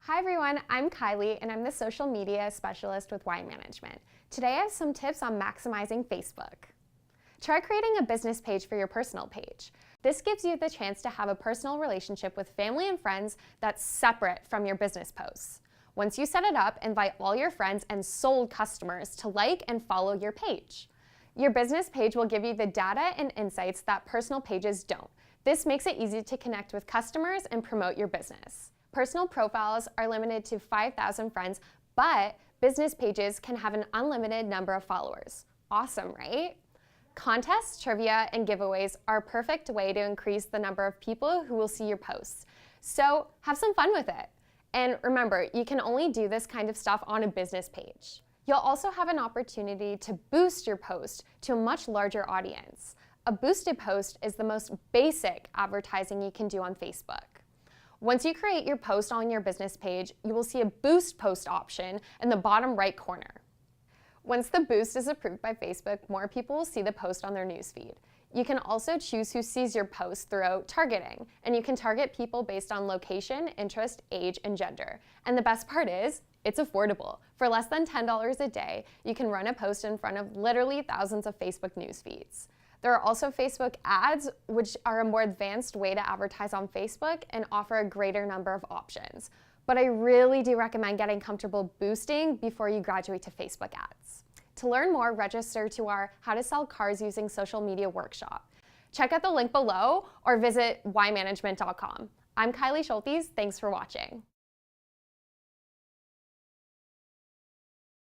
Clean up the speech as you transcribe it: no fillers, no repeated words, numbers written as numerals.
Hi everyone, I'm Kylie and I'm the social media specialist with Wye Management. Today I have some tips on maximizing Facebook. Try creating a business page for your personal page. This gives you the chance to have a personal relationship with family and friends that's separate from your business posts. Once you set it up, invite all your friends and sold customers to like and follow your page. Your business page will give you the data and insights that personal pages don't. This makes it easy to connect with customers and promote your business. Personal profiles are limited to 5,000 friends, but business pages can have an unlimited number of followers. Awesome, right? Contests, trivia, and giveaways are a perfect way to increase the number of people who will see your posts. So have some fun with it. And remember, you can only do this kind of stuff on a business page. You'll also have an opportunity to boost your post to a much larger audience. A boosted post is the most basic advertising you can do on Facebook. Once you create your post on your business page, you will see a boost post option in the bottom right corner. Once the boost is approved by Facebook, more people will see the post on their newsfeed. You can also choose who sees your post through targeting, and you can target people based on location, interest, age, and gender. And the best part is, it's affordable. For less than $10 a day, you can run a post in front of literally thousands of Facebook news feeds. There are also Facebook ads, which are a more advanced way to advertise on Facebook and offer a greater number of options. But I really do recommend getting comfortable boosting before you graduate to Facebook ads. To learn more, register to our How to Sell Cars Using Social Media workshop. Check out the link below or visit wyemanagement.com. I'm Kylie Schultes. Thanks for watching.